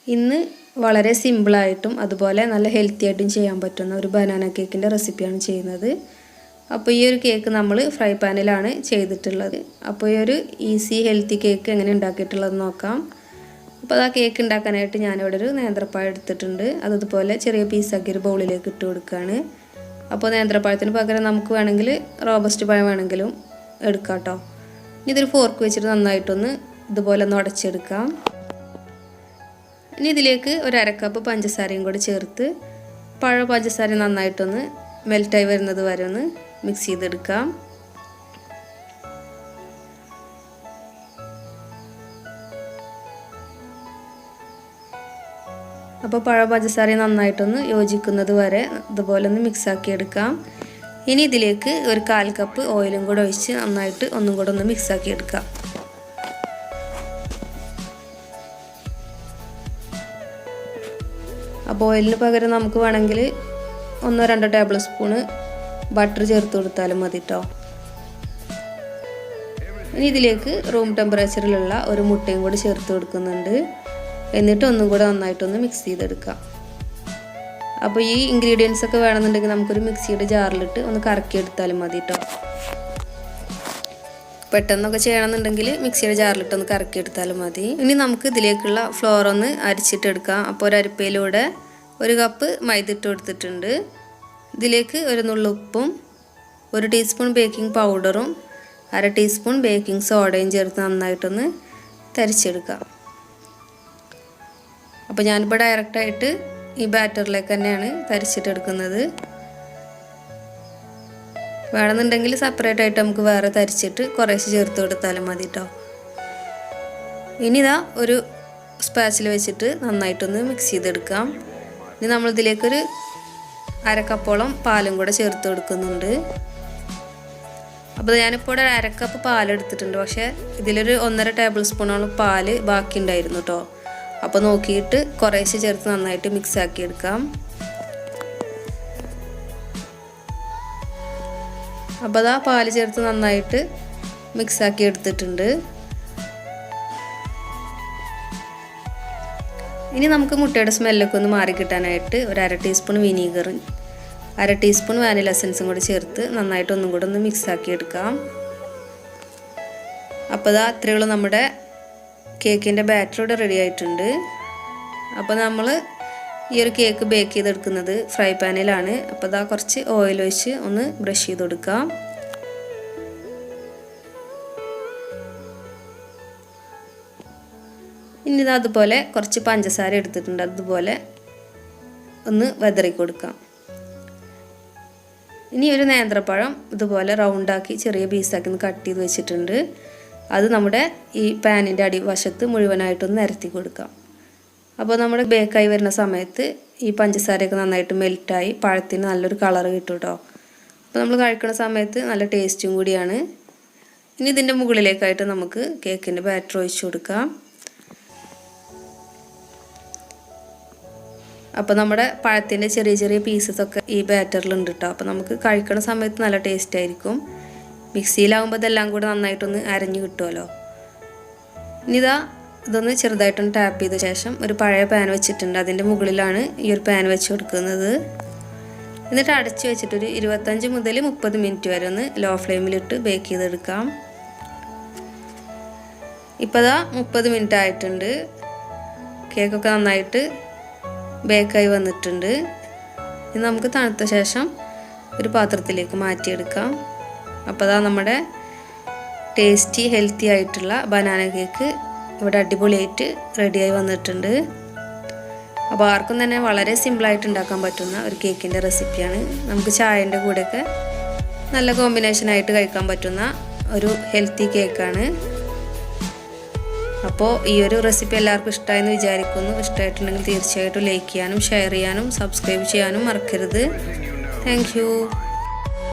ഇന്ന് വളരെ സിമ്പിളായിട്ടും അതുപോലെ നല്ല ഹെൽത്തി ആയിട്ടും ചെയ്യാൻ പറ്റുന്ന ഒരു ബനാന കേക്കിൻ്റെ റെസിപ്പിയാണ് ചെയ്യുന്നത്. അപ്പോൾ ഈ ഒരു കേക്ക് നമ്മൾ ഫ്രൈ പാനിലാണ് ചെയ്തിട്ടുള്ളത്. അപ്പോൾ ഈ ഒരു ഈസി ഹെൽത്തി കേക്ക് എങ്ങനെ ഉണ്ടാക്കിയിട്ടുള്ളതെന്ന് നോക്കാം. അപ്പോൾ ആ കേക്ക് ഉണ്ടാക്കാനായിട്ട് ഞാനിവിടെ ഒരു നേന്ത്രപ്പഴം എടുത്തിട്ടുണ്ട്. അതുപോലെ ചെറിയ പീസാക്കി ഒരു ബൗളിലേക്ക് ഇട്ട് കൊടുക്കുകയാണ്. അപ്പോൾ നേന്ത്രപ്പഴത്തിന് പകരം നമുക്ക് വേണമെങ്കിൽ റോബസ്റ്റ് പഴം വേണമെങ്കിലും എടുക്കാം കേട്ടോ. ഇതൊരു ഫോർക്ക് വെച്ചിട്ട് നന്നായിട്ടൊന്ന് ഇതുപോലെ ഒന്ന് ഉടച്ചെടുക്കാം. ഇനി ഇതിലേക്ക് ഒരു അരക്കപ്പ് പഞ്ചസാരയും കൂടി ചേർത്ത് പഞ്ചസാര നന്നായിട്ടൊന്ന് മെൽറ്റായി വരുന്നത് വരെ ഒന്ന് മിക്സ് ചെയ്തെടുക്കാം. അപ്പോൾ പഞ്ചസാര നന്നായിട്ടൊന്ന് യോജിക്കുന്നത് വരെ ഇതുപോലെ ഒന്ന് മിക്സാക്കി എടുക്കാം. ഇനി ഇതിലേക്ക് ഒരു 1/4 കപ്പ് ഓയിലും കൂടെ ഒഴിച്ച് നന്നായിട്ട് ഒന്നും കൂടെ ഒന്ന് മിക്സാക്കി എടുക്കാം. അപ്പോൾ ഓയിലിന് പകരം നമുക്ക് വേണമെങ്കിൽ 1-2 ടേബിൾ സ്പൂണ് ബട്ടർ ചേർത്ത് കൊടുത്താലും മതി കേട്ടോ. ഇനി ഇതിലേക്ക് റൂം ടെമ്പറേച്ചറിലുള്ള ഒരു മുട്ടയും കൂടി ചേർത്ത് കൊടുക്കുന്നുണ്ട്. എന്നിട്ട് ഒന്നും കൂടെ നന്നായിട്ടൊന്ന് മിക്സ് ചെയ്തെടുക്കാം. അപ്പോൾ ഈ ഇൻഗ്രീഡിയൻസ് ഒക്കെ വേണമെന്നുണ്ടെങ്കിൽ നമുക്കൊരു മിക്സിയുടെ ജാറിലിട്ട് ഒന്ന് കറക്കിയെടുത്താലും മതി കേട്ടോ. പെട്ടെന്നൊക്കെ ചെയ്യണമെന്നുണ്ടെങ്കിൽ മിക്സിയുടെ ജാറിലിട്ട് ഒന്ന് കറക്കിയെടുത്താലും മതി. ഇനി നമുക്ക് ഇതിലേക്കുള്ള ഫ്ലോർ ഒന്ന് അരിച്ചിട്ടെടുക്കാം. അപ്പോൾ ഒരു അരിപ്പയിലൂടെ 1 കപ്പ് മൈദ ഇട്ട് കൊടുത്തിട്ടുണ്ട്. ഇതിലേക്ക് ഒരു നുള്ളു ഉപ്പും 1 ടീസ്പൂൺ ബേക്കിംഗ് പൗഡറും 1/2 ടീസ്പൂൺ ബേക്കിംഗ് സോഡയും ചേർത്ത് നന്നായിട്ടൊന്ന് തരിച്ചെടുക്കാം. അപ്പോൾ ഞാനിപ്പോൾ ഡയറക്റ്റായിട്ട് ഈ ബാറ്ററിലേക്ക് തന്നെയാണ് തരിച്ചിട്ടെടുക്കുന്നത്. വേണമെന്നുണ്ടെങ്കിൽ സെപ്പറേറ്റ് ആയിട്ട് നമുക്ക് വേറെ തരിച്ചിട്ട് കുറേശ്ശെ ചേർത്ത് കൊടുത്താലും മതി കേട്ടോ. ഇനി ഇതാ ഒരു സ്പാച്ചിൽ വെച്ചിട്ട് നന്നായിട്ടൊന്ന് മിക്സ് ചെയ്തെടുക്കാം. ഇനി നമ്മളിതിലേക്കൊരു 1/2 കപ്പോളം പാലും കൂടെ ചേർത്ത് കൊടുക്കുന്നുണ്ട്. അപ്പോൾ ഞാനിപ്പോൾ ഒരു 1/2 കപ്പ് പാലെടുത്തിട്ടുണ്ട്. പക്ഷേ ഇതിലൊരു 1.5 ടേബിൾ സ്പൂണോളം പാല് ബാക്കി ഉണ്ടായിരുന്നു കേട്ടോ. അപ്പോൾ നോക്കിയിട്ട് കുറേശ്ശെ ചേർത്ത് നന്നായിട്ട് മിക്സ് ആക്കി എടുക്കാം. അപ്പോൾ അതാ പാല് ചേർത്ത് നന്നായിട്ട് മിക്സാക്കി എടുത്തിട്ടുണ്ട്. ഇനി നമുക്ക് മുട്ടയുടെ സ്മെല്ലൊക്കെ ഒന്ന് മാറി കിട്ടാനായിട്ട് ഒരു 1/2 ടീസ്പൂൺ വിനീഗറും 1/2 ടീസ്പൂൺ വാനില എസൻസും കൂടി ചേർത്ത് നന്നായിട്ട് ഒന്നും കൂടെ ഒന്ന് മിക്സാക്കി എടുക്കാം. അപ്പോൾ അതാ അത്രയുള്ളൂ, നമ്മുടെ കേക്കിൻ്റെ ബാറ്റർ ഇവിടെ റെഡി ആയിട്ടുണ്ട്. അപ്പോൾ നമ്മൾ ഈ ഒരു കേക്ക് ബേക്ക് ചെയ്തെടുക്കുന്നത് ഫ്രൈ പാനിലാണ്. അപ്പോൾ അതാ കുറച്ച് ഓയിൽ ഒഴിച്ച് ഒന്ന് ബ്രഷ് ചെയ്ത് കൊടുക്കാം. ഇനി ഇത് അതുപോലെ കുറച്ച് പഞ്ചസാര എടുത്തിട്ടുണ്ട്. അതുപോലെ ഒന്ന് വെതറി കൊടുക്കാം. ഇനി ഒരു നേന്ത്രപ്പഴം ഇതുപോലെ റൗണ്ടാക്കി ചെറിയ പീസാക്കി ഒന്ന് കട്ട് ചെയ്ത് വെച്ചിട്ടുണ്ട്. അത് നമ്മുടെ ഈ പാനിൻ്റെ അടിവശത്ത് മുഴുവനായിട്ടൊന്ന് നിരത്തി കൊടുക്കാം. അപ്പോൾ നമ്മുടെ ബേക്കായി വരുന്ന സമയത്ത് ഈ പഞ്ചസാരയൊക്കെ നന്നായിട്ട് മെൽറ്റായി പഴത്തിന് നല്ലൊരു കളർ കിട്ടും കേട്ടോ. അപ്പോൾ നമ്മൾ കഴിക്കുന്ന സമയത്ത് നല്ല ടേസ്റ്റും കൂടിയാണ്. ഇനി ഇതിൻ്റെ മുകളിലേക്കായിട്ട് നമുക്ക് കേക്കിൻ്റെ ബാറ്റർ ഒഴിച്ച് കൊടുക്കാം. അപ്പോൾ നമ്മുടെ പഴത്തിൻ്റെ ചെറിയ ചെറിയ പീസസൊക്കെ ഈ ബാറ്ററിലുണ്ട് കേട്ടോ. അപ്പോൾ നമുക്ക് കഴിക്കുന്ന സമയത്ത് നല്ല ടേസ്റ്റ് ആയിരിക്കും. മിക്സിയിലാവുമ്പോൾ ഇതെല്ലാം കൂടെ നന്നായിട്ടൊന്ന് അരഞ്ഞു കിട്ടുമല്ലോ. ഇനി ഇതൊന്ന് ചെറുതായിട്ടൊന്ന് ടാപ്പ് ചെയ്ത ശേഷം ഒരു പഴയ പാൻ വെച്ചിട്ടുണ്ട്. അതിൻ്റെ മുകളിലാണ് ഈ ഒരു പാൻ വെച്ച് കൊടുക്കുന്നത്. എന്നിട്ട് അടച്ച് വെച്ചിട്ടൊരു 25 മുതൽ 30 മിനിറ്റ് വരെ ഒന്ന് ലോ ഫ്ലെയിമിലിട്ട് ബേക്ക് ചെയ്തെടുക്കാം. ഇപ്പോൾ 30 മിനിറ്റ് ആയിട്ടുണ്ട്. കേക്കൊക്കെ നന്നായിട്ട് ബേക്കായി വന്നിട്ടുണ്ട്. ഇനി നമുക്ക് തണുത്ത ശേഷം ഒരു പാത്രത്തിലേക്ക് മാറ്റിയെടുക്കാം. അപ്പോൾ നമ്മുടെ ടേസ്റ്റി ഹെൽത്തി ആയിട്ടുള്ള ബനാന കേക്ക് ഇവിടെ അടിപൊളിയായിട്ട് റെഡിയായി വന്നിട്ടുണ്ട്. അപ്പോൾ ആർക്കും തന്നെ വളരെ സിമ്പിളായിട്ട് ഉണ്ടാക്കാൻ പറ്റുന്ന ഒരു കേക്കിൻ്റെ റെസിപ്പിയാണ്. നമുക്ക് ചായൻ്റെ കൂടെയൊക്കെ നല്ല കോമ്പിനേഷനായിട്ട് കഴിക്കാൻ പറ്റുന്ന ഒരു ഹെൽത്തി കേക്കാണ്. അപ്പോൾ ഈ ഒരു റെസിപ്പി എല്ലാവർക്കും ഇഷ്ടമായെന്ന് വിചാരിക്കുന്നു. ഇഷ്ടമായിട്ടുണ്ടെങ്കിൽ തീർച്ചയായിട്ടും ലൈക്ക് ചെയ്യാനും ഷെയർ ചെയ്യാനും സബ്സ്ക്രൈബ് ചെയ്യാനും മറക്കരുത്. Thank you.